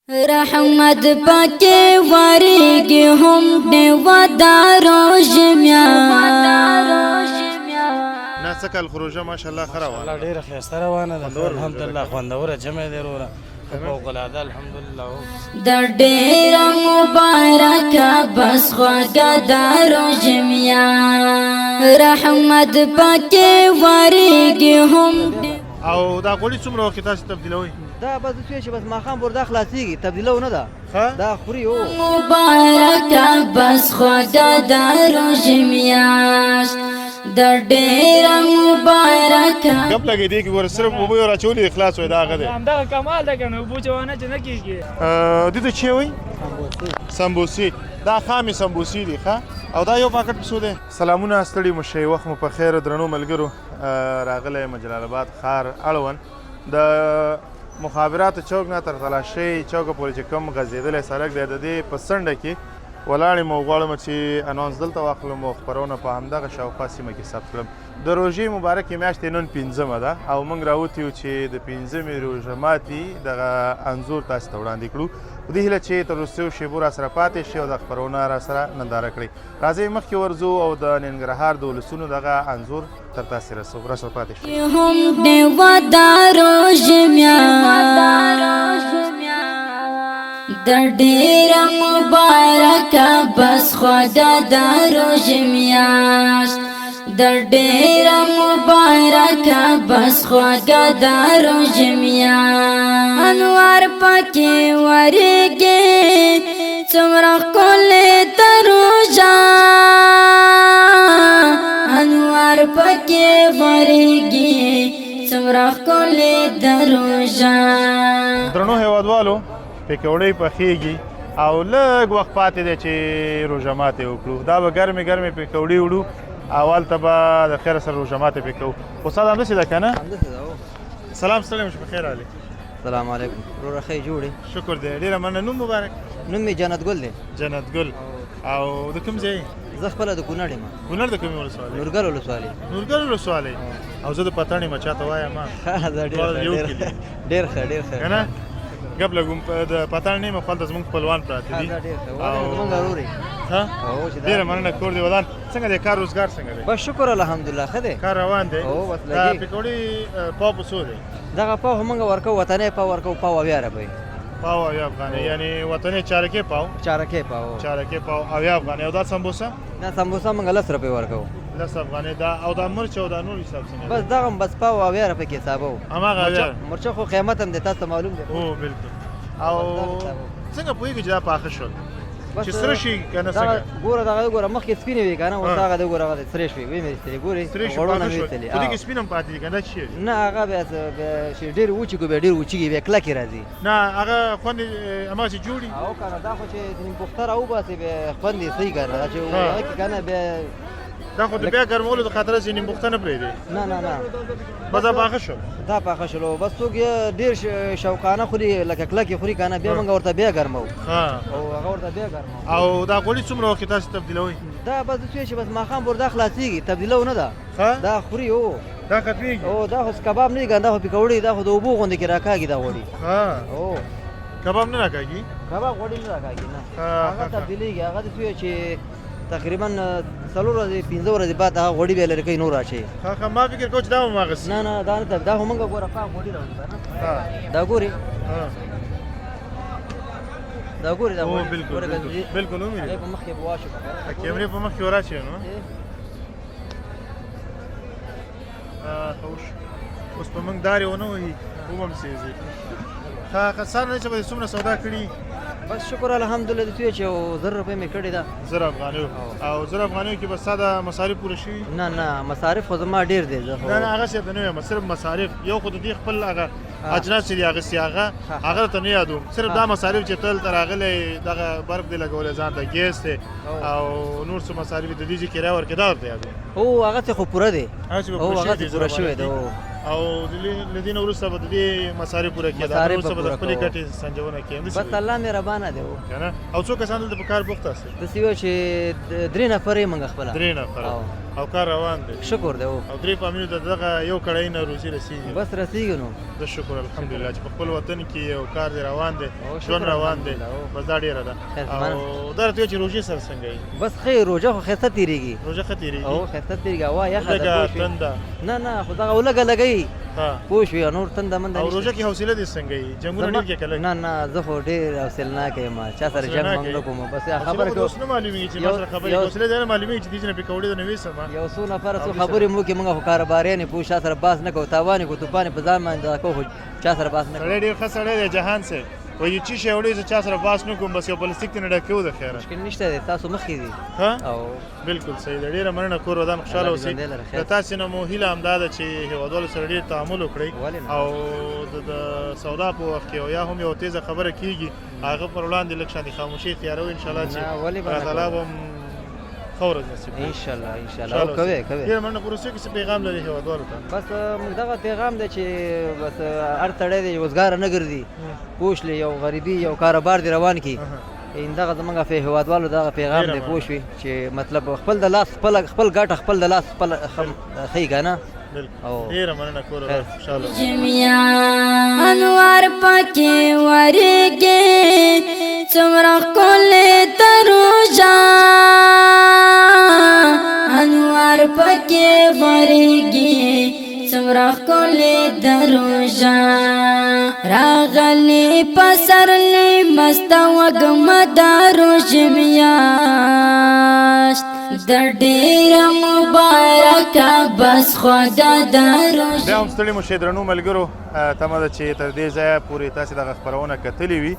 رحمت پاکی وریگی هم دیوادارو جمیا ناسکه الخروجه ماشاءالله خراب الله ډیره ښایسته روانه ده الحمدلله خوندوره جمع دی وروره فوق العاده الحمدلله در ډیر مبارکه بس خواږه دارو جمیا رحمت پاکی وریگی هم او دا غوړي څومره وخت تاسو تبدیلوي دا بس څه چې بس ماخام وردا خلاصيږي تبدیلو نه ده دا خوري او مبارکه بس خواږه دارو جمیا در ډیر مبارکه کب لګې دی کې ور صرف وبو را چولې اخلاص وای دا غده همدغه کمال ده کنه وبو چونه چې نه کیږي دې ته چی وای سمبوسي دا خامي سمبوسي دي ښا او دا یو پاکټ پسو ده سلامونه ستړي مشه وخت مو په خیر درنو ملګرو راغله جلال آباد ښار اړوند د مخابرات چوک نه تر تلاشي چوک پورې چې کوم غزیدل سړک دی د دې په سنډه کې ولاړې مو غواړم چې اناونس دلته واخلم او خبرونه په همدغه شاوخوا سیمه کې ثبت کړم د روژې مبارکې میاشتې نن 5مه ده او موږ راوتي یو چې د 5مې روژه ماتي دغه انځور تاسو ته وړاندې کړو په دې هیله چې تر وروستیو شیبو راسره پاتې شي او د خپرونه راسره ننداره کړئ راځئ مخکې ورځو او د ننګرهار د ولسونو دغه انځور تر تاسې رسوو راسره پاتې شئ هم دیوادارو جمیا در ډیر مبارکه بس خواږه دارو جمیا در ډیر مبارکه بس خواږه دارو جمیا انوار پکې ورګي څومره ښکلې دروژه انوار پکې ورګي څومره ښکلې دروژه درنو هیوادوالو پکوړې پخېږي او لږ وخت پاتې دی چې روژه ماتې وکړو دا به ګرمې ګرمې پکوړې وړو اول ته به د خیر سره روژه ماتې پې کوو استاد همداسې ده که نه سلام ستړی مو شه بخیر علي السلام علیکم وروره ښه جوړې شکر دی ډېره مننه نوم مبارک نوم مې جنت ګل دی جنت ګل او د کوم ځای زه خپله د کونړ یم کونړ د کومې ولسوالۍ نورګل ولسوالۍ نورګل ولسوالۍ او زه د پتڼې ما چاته وایم ډېر ښه ډېر ښه که نه ګپ لګوم د پتڼ نه یم خپلته زموږ خپلوان پراته دي ډېره مننه کور دی ودان څنګه دی کار روزګار څنګه دی بس شکر الحمدلله ښه دی کار روان دی دا پکوړې پاو په څو دی دغه پاو موږ ورکو وطني پاو ورکو پاو 80 روپۍ پاو 80 افغانۍ یعنی وطني چارکې پاو چارکې پاو 80 افغانۍ او دا سمبوسه دا سمبوسه موږ 10 روپۍ ورکو 10 افغانۍ دا او دا مرچ او دا نور حساب څنګه بس دغه بس پاو 80 روپۍ کې حسابو هماغه مرچ خو قیمت هم د تاسو معلوم دی او بالکل او څنګه پوهیږي چې دا پاخه شول چې سره شي کنه څنګه ګوره مخکې سپینې وي کنه اوس هغه د ګوره هغه سره شوي وې مې ستړي ګوري غوړونه مې ستړي په دې کې سپینم پاتې دي کنه شي نه هغه بیا چې ډېر وچی کو به ډېر وچیږي بیا کلکې راځي نه هغه خوند اما چې جوړي او کنه دا خو چې نیم بختر او باسي به خوند صحیح کنه چې هغه کې کنه بیا دا خو د بیا ګرمولو د خاطر چې نیم بخته نه پرېږدي نه بس دا پاخه شو دا پاخه شلو بس څوک ډېر شوقانه خوري لکه کلکې خوري کنه بیا موږ ورته بیا ګرمو او هغه ورته بیا ګرمو او دا غوړي څومره وخت تاسو تبدیلوي دا بس څه چې بس ماخام وردا خلاصيږي تبدیلو نه ده دا خوري او دا ختميږي او دا خو کباب نه ګنده خو پکوړې دا خو د اوبو غوندې کې راکاږي دا غوړي او کباب نه راکاږي کباب غوړي نه راکاږي نه هغه تبدیلېږي هغه د څه چې تقریبا 4 ورځې 5 ورځې بعد هغه غوړي به لري کوي نور راشي ها ما فکر کوم چې دا ما غس نه دا هم موږ ګوره پاک غوړي راوړي دا ګوري دا ګوري دا بالکل نو مې په مخ کې بواشو کیمرې په مخ کې وراشي نو خوش اوس په موږ داري ونه وي کوم سيزي خسر نه چې به څومره سودا کړی بس شکر الحمدلله د چې 1000 روپۍ مې کړی دا 1000 افغانۍ او 1000 افغانۍ کې بس ساده مصارف پوره شي نه مصارف خو زما ډیر دي نه هغه څه نه یم صرف مصارف یو خو د دې خپل هغه اجناس چې هغه سیاغه هغه ته نه یادوم صرف دا مصارف چې تل تراغله دغه برق دی لګول ځان ته ګیس ته او نور څه مصارف د دې چې کرا ورکې دا ورته یادوم او هغه خو پوره دي او هغه پوره شوی دی او لدین وروسته به د دې مصارف پوره کېده وروسته به د خپلې ګټې سنجونه کوي بس الله مهربانه دی کنه او څو کسان دلته په کار بوخته سي د سیو چې 3 نفرې موږ خپل 3 نفر او کار روان دی شکر دی. او 3 فامیلو ته دغه یو کړی نه روزي رسیږي بس رسیږي نو. د شکر الحمدلله چې په خپل وطن کې یو کار دی روان دی شکر ژوند روان دی الحمدلله. بس دا ډېره ده او دا راته چې روژې سره څنګه یي بس خیر روژه خو ښایسته تېرېږي. روژه ښه تېرېږي او ښایسته تېرېږي هوا یخه ده لږه پوه شوې. تنده نه نه خو دغه ولږه لګوي ها پوه شوې نور تنده منده او نشته. روژه کې حوصله دې څنګه یي جنګونه ډېر کې کله نه نه زه خو ډېر حوصلناک یم چا سره جنګ حوصلناک منګ یې. نه کوم بس حوصله خبره خو کوم. اوس نه معلومېږي چې ما سره خبرې کوي حوصله دې نه معلومېږي چې دې نه پکوړې د نه ویسم یو څو نفره څو خبرې مو کې موږ خو کاروباریان یې پوه شا سره باس نه کوو تاوان یې کوو توپان یې په ځان باندې دا کوو خو چا سره باس نه کوو. سړی ډېر ښه سړی دی جهان صاحب وایي چې شی وړې زه چا سره باس نه کوم بس یو پلاستیک ته نه ډکوو د خیره مشکل نشته دی تاسو مخکې دي ها او بالکل صحیح ده ډېره مننه کور ودان خوشحاله الله دې اوسئ ژوندی لري، خیر. د تاسې نه مو هیله همدا ده چې هېوادوالو سره ډېر تعامل وکړئ ولې نه؟ او د سودا په وخت کې او یا هم یو تیزه خبره کېږي هغه پر وړاندې لږ شانې خاموشي اختیاروئ انشاءالله چې نه، ولې به نه الله تعالی کوو؟ به هم ښه ورځ نصیب کړي. ان شاء الله ان شاء الله خوشحاله او کوي اوسئ. کوي ډېره مننه په روسیې کې څه پیغام لري هېوادوالو ته بس موږ دغه پیغام دی چې بس هر سړی دی روزګاره نه ګرځي پوښلې یو غریبي یو کاروبار دی روان کړي دغه زمونږ هېوادوالو دغه پیغام دی پوه شوې چې مطلب خپل د لاس خپل ګټه خپل د لاس خپل ښیي که نه بالکل ډېره مننه کور ودان خوشحاله اوسئ. جميع انوار پکې ورګي څومره ښکلې دروژه انوار پکې ورګي څومره ښکلې دروژه راغلي پسرلي مست وږم دروژه میاشت د ډېره مبارکه بس خدا دروژه. بیا هم ستړي مو شئ درنو ملګرو تمه ده چې تر دې ځایه پورې تاسې دغه خپرونه کتلې وي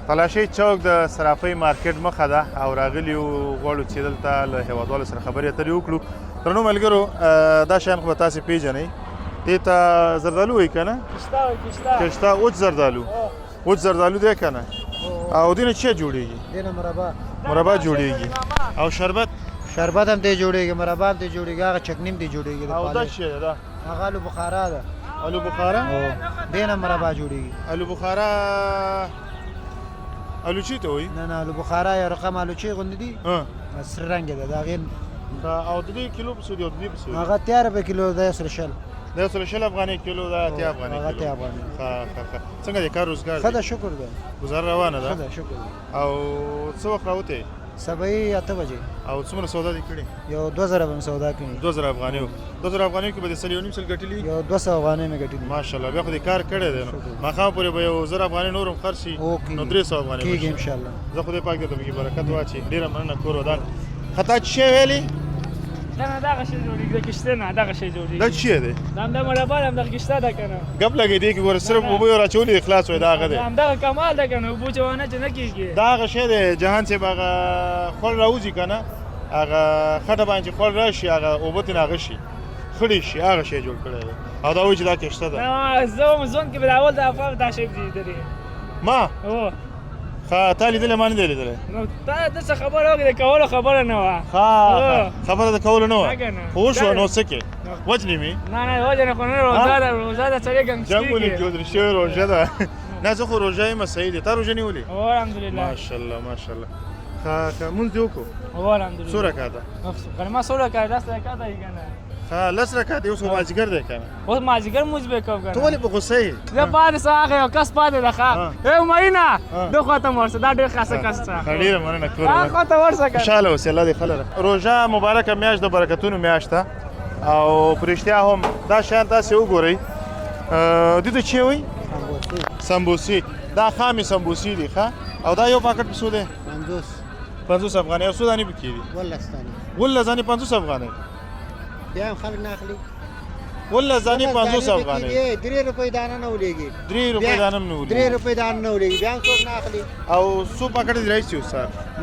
تلاشۍ چوک د صرافۍ مارکیټ مخه ده او راغلي یو غواړو چې دلته له هېوادوالو سره خبرې اترې وکړو درنو ملګرو دا شیان خو به تاسې پیژنئ دې ته زردالو وایي که نه کشته وچ زردالو وچ زردالو دی که نه او دې نه څه جوړېږي دینه مربا جوړېږي او شربت شربت هم دی جوړیږي مربا هم دی جوړیږي هغه چکنی هم دی جوړیږي او دا څه ده هغه آلو بخارا ده آلو بخارا دینه مربا جوړیږي آلو بخارا آلوچی ته وایي نه نه آلو بخارا یو رقم آلوچی غوندې دي سره رنګ ده د هغې او د دې کیلو په څو دی او د دې په څو دی هغه 13 روپۍ کیلو ده 100 د 100 افغانۍ کیلو دا 80 افغانۍ هغه کیلو 80 افغانۍ ښه څنګه دی کار روزګار ښه ده شکر ده گزار روانه ښه ده ده شکر ده او څه وخت راوتې سبای 8 بجې او څومره سودا دې کړې یو 2000 به سودا کړي 2000 افغانۍ 2000 افغانۍ کې به د سل یو نیم سل ګټلې یو 200 افغانۍ مې ګټلې ماشاءالله بیا خو دې کار کړی دی نو ماښام پورې به یو 1000 افغانۍ نور هم خرڅ شي نو 300 افغانۍ کېږي ان شاء الله زه خدای پاک دې ته پکې برکت واچي ډېره مننه کور ودان خطا چې شی ویلې نه نه دغه شی جوړېږي د کشتۍ نه دغه شی جوړېږي دا څه شی دی دا همدا مربا ده همدغه کشته ده که نه ګپ لګې دی کې ګوره صرف اوبه یې راچولې خلاص وای دا هغه دی همدغه کمال ده که نه اوبو چوانه چې نه کېږي دا هغه شی دی جهان صاحب هغه خوړ راوځي که نه هغه خټه باندې چې خوړ راشي هغه اوبه ترې هغه شي خړې شي هغه شی جوړ کړی دی او دا وایي چې دا کشته ده نه زه هم ژوند کې به د اول دفعه دا شی لیدلې ما هو ښه تا لیدلی ما نه دی لیدلی نو تا داسې خبره وکړې د کولو خبره نه وه ښه خبره د کولو نه وه هغه نه. خو وشوه نو څه کې وجنې مې نه نه وجه خو نه روژه ده روژه ده سړی جنګ ولې ګنګسکېږي جوړ شوې روژه ده نه زه خو روژه یم صحیح دی تا روژه نیولې هو الحمدلله ماشاءالله ماشاءالله ښه مونځ دې وکړو هو الحمدلله څو رکعته کلمه څو رکعته 10 رکعته یې که نه ښه 10 رکعته اوس خو مازدیګر دی که نه اوس مازدیګر مونځ به کوم که ته نه ولې په غوسه یې زه پاتې څه هغه یو کس پاتې ده ښه ای مینه ده خواته مه ورسه دا ډېر ښایسته کس څه ښه ډېره مننه کور هغه خواته ورسه که خوشحاله اوسې الله دې ښه لره روژه مبارکه میاشت د برکتونو میاشت ده او په رښتیا هم دا شیان تاسې وګورئ دې ته چې وایي سمبوسي دا خامې سمبوسي دي ښه او دا یو پاکټ په څو دی 50 افغانۍ او څو دانې پکې دي 12 دانې 50 افغانۍ بیا هم خلک نه اخلي 12 دانې 50 افغانۍ 3 روپۍ دانه نه ولېږي 3 روپۍ دانه هم نه ولي 3 روپۍ دانه نه ولېږي بیا هم څوک نه اخلي او څو پاکټ دي راځي اوس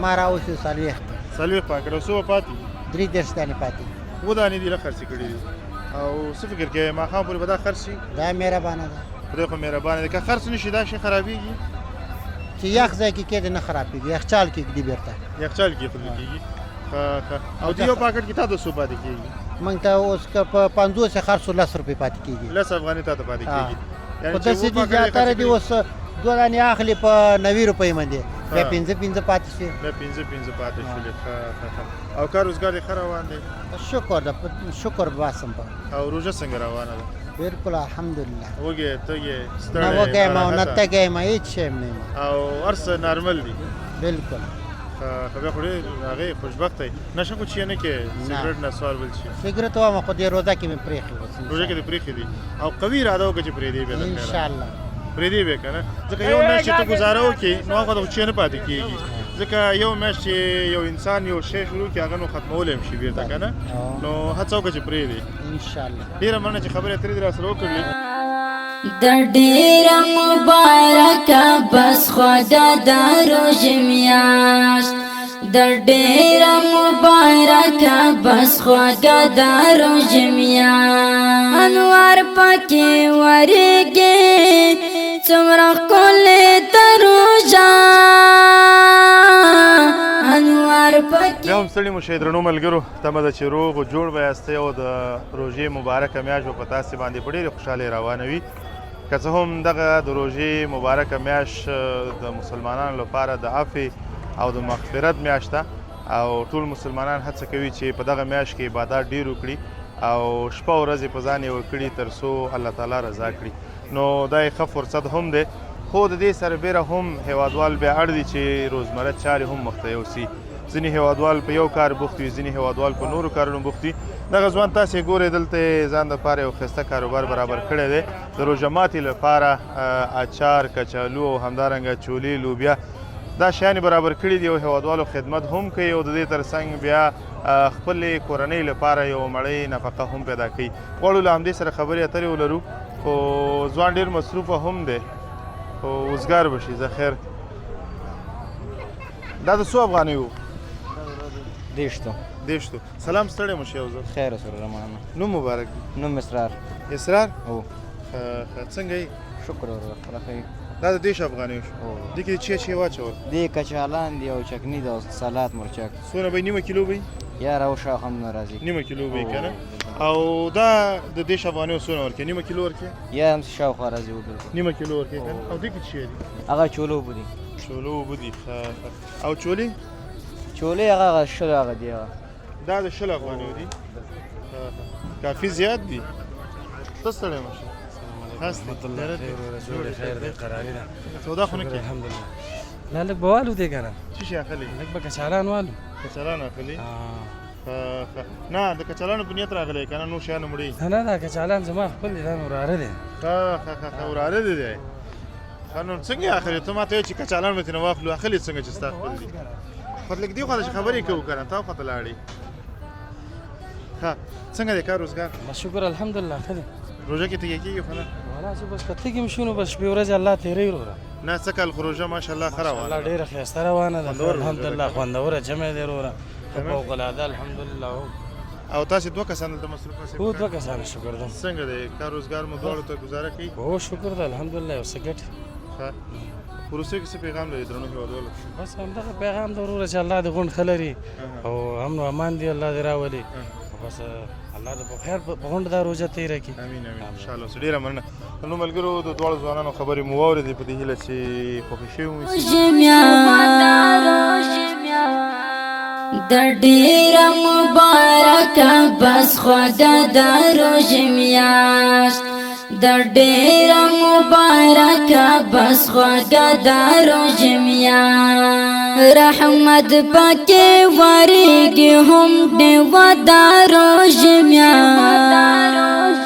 ما راوستي څلوېښت څلوېښت پاکټ او څو پاتې 3 دانې پاتې 7 دانې دي خرڅې کړي دي او څه فکر کوې ماښام پورې به دا خرڅ شي دا مهربانه ده خدای خو مهربانه دی که خرڅ نه شي دا شی خرابېږي چې یخ ځای کې کېږي نه خرابېږي یخچال کې ږدي بېرته یخچال کې ایښودل کېږي او دې یو پاکټ کې تا د څو پاتې کېږي موږ ته اوس که په 50 یې خرڅو 10 روپۍ پاتې کېږي 10 افغانۍ تا ته پاتې کېږي خو داسې دي زیاتره دي اوس 2 دانې اخلي په 90 روپۍ باندې بیا 5 پاتې شي. بیا 5 پاتې شولې. او کار روزګار یې ښه روان دی؟ شکر باسم په. او روژه څنګه روانه ده؟ بالکل الحمدلله. وږی تږی نه ستړی وږی یم او نه تږی یم، هېڅ شی م نه یم. او هر څه نارمل دي؟ بالکل. خو بیا خو ډېر هغې خوشبخته یې. نشه خو چې نه کې سګرټ نه سوال بل شي؟ سګرټ وایم خو دې روژه کې مې پرېښي اوس. روژه کې دې پرېښي دي او قوي اراده وکړه چې پرېږدې بیا د خیره. انشاءالله پرېږدې بیا که نه، ځکه یو میاشت چې ته ګزاره وکړې نو هغه خو چې نه پاتې کېږي، ځکه یو میاشت چې یو انسان یو شی شروع کړي هغه نو ختمولی هم شي بېرته که نه، نو هڅه وکړه چې پرېږدې. انشاءالله. ډېره مننه چې خبرې اترې دې راسره وکړلې. د ډېره مبارکه بس خدا د روژې میاشت، د ډېره مبارکه بس خدا د روژې میاشت، انوار پکې ورېږي څومره ښکلې د روژه انوار پکې. بیا هم ستړي مو شئ درنو ملګرو، تمه ده چې روغ او جوړ به یاستئ او د روژې مبارکه میاشت به په تاسې باندې په ډېرې خوشحالۍ روانه وي. که څه هم دغه د روژې مبارکه میاشت د مسلمانانو لپاره د عفو او د مغفرت میاشت ده او ټول مسلمانان هڅه کوي چې په دغه میاشت کې عبادات ډېر وکړي او شپه او ورځې په ځان یې وکړي تر څو الله تعالی رضا کړي. نو دا یې ښه فرصت هم دی، خو د دې سربیره هم هیوادوال بیا اړ دي چې روزمره چارې هم مخته یوسي. ځینې هیوادوال په یو کار بوخت وي، ځینې هیوادوال په نورو کارونو بوخت وي. دغه ځوان تاسې ګورئ دلته یې ځان دپاره یو ښایسته کاروبار برابر کړی دی. د روژه ماتې لپاره اچار، کچالو او همدارنګه چولې، لوبیا دا شیان برابر کړي دي او هیوادوالو خدمت هم کوي او د دې ترڅنګ بیا خپلې کورنۍ لپاره یو مړۍ نفقه هم پیدا کوي. غواړو له همدې سره خبرې اترې ولرو، خو ځوان ډېر مصروفه هم دی خو اوزګار به شي. زه خیر دا د څو افغانۍ وو؟ 10 سلام ستړی مو شي یو ځل. خیر اوسه رحمانه. نوم مبارک دی؟ نوم اسرار. اسرار؟ او څنګه یې؟ شکر ورخی. دا د 10 افغانۍ شو. دې کې چی واچول؟ دې کچالان دی او چکنی دی او سلاد مرچک. څونه به نیمه کیلو به؟ یا راو شاخ هم ناراضي. نیمه کیلو به که نه؟ او دا د 10 افغانیو څونه ورکوي؟ نیمه کیلو ورکوي؟ یا هم شاوخوا راځي وګورئ. نیمه کیلو ورکوي که نه؟ او دې کې څه دي؟ هغه چولو اوبه دي. چولو اوبه دي. او چولې؟ چولې هغه شل هغه دی. دا د 10 افغانیو دي. کافي زیات دي. ته ستړی مه شې. سودا خو نه کوي؟ الحمدلله. لا لږ به والو دی که نه؟ څه شي اخلي؟ لږ به کچالان والو. کچالان اخلي؟ نه د کچالانو په نیت راغلی که نه نور شیان مړي؟ نه دا کچالان زما خپل دي، دا مې وراره دی. وراره دی دی. ښه نو څنګه یې اخلي؟ ته ما ته وایې چې کچالان به ترېنه واخلو، اخلي څنګه چې ستا خپل دي؟ خو لږ دې خوا ته چې خبرې کوو که نه تا خوا ته لاړې. ښه څنګه دی کار روزګار؟ بس شکر الحمدلله ښه دی. روژه کې تږی کېږي خو نه؟ والا چې بس که تږي م شو نو بس شپې ورځې الله تېروي وروره. نه څه کال خو روژه ماشاءالله ښه روانه الله ډېره ښایسته روانه ده. الحمدلله خوندوره جمع دی وروره. فوق العاده الحمدلله. او تاسې 2 کسان دلته مصروف اوسئ؟ هو 2 کسان شکر ده. څنګه دی کار روزګار مو دواړو ته ګزاره کوي؟ هو شکر ده الحمدلله یو څه ګټي. ښه په روسیې کې څه پیغام لري درنو هېوادوالو؟ بس همدغه پیغام ده وروره چې الله دې غونډ ښه لري او امن و امان دې الله دې راولي. بس الله دې په خیر په غونډه دا روژه تېره کړي. امین امین انشاءالله. اوس ډېره مننه. نو ملګرو د دواړو ځوانانو خبرې مو واورېدې په دې هیله چې خوښې شوې مو وي. د ډېره مبارکه بس خدا د روژې میاشت، د ډېره مبارکه بس خدا د روژې میاشت، رحمت پکې ورېږي هم ډېوه د روژې میاشت.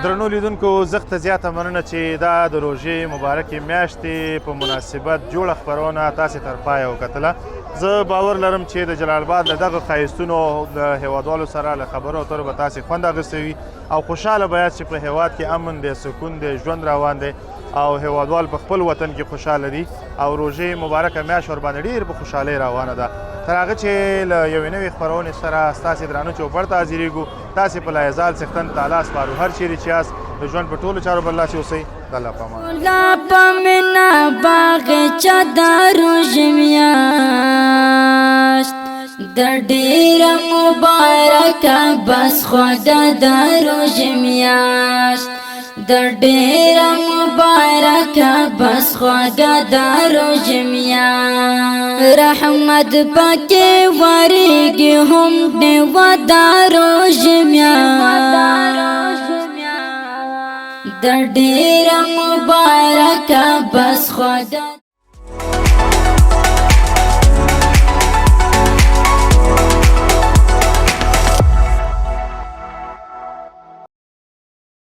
درنو لیدونکو زښته زیاته مننه چې دا د روژې مبارکې میاشتې په مناسبت جوړه خپرونه تاسې تر پایه وکتله. زه باور لرم چې د جلال آباد له دغه ښایستونو د هیوادوالو سره له خبرو اترو به تاسې خوند اخیستی وي او خوشحاله به یاست چې په هیواد کې امن دی، سکون دی، ژوند روان دی او هیوادوال په خپل وطن کې خوشحاله دي او روژې مبارکه میاشت ورباندې ډېر په خوشحالۍ روانه ده. تر هغه چې له یوې نوې خپرونې سره ستاسې درانه چوپړ ته حاضرېږو. تاسې په لایزال څښتن تعالی سپارو هر چیرې چې یاست د ژوند په ټولو چارو برلاسي اوسئ. د الله په امان. لا په مینه باغچه د روژې میاشت، د ډېره مبارکه بس خدا د روژې میاشت، د ډېره مبارکه بس خدا د روژې میاشت. رحمت پکې ورېږي هم ډېوه دا روژه میاشت د ډېره مبارکه بس خدا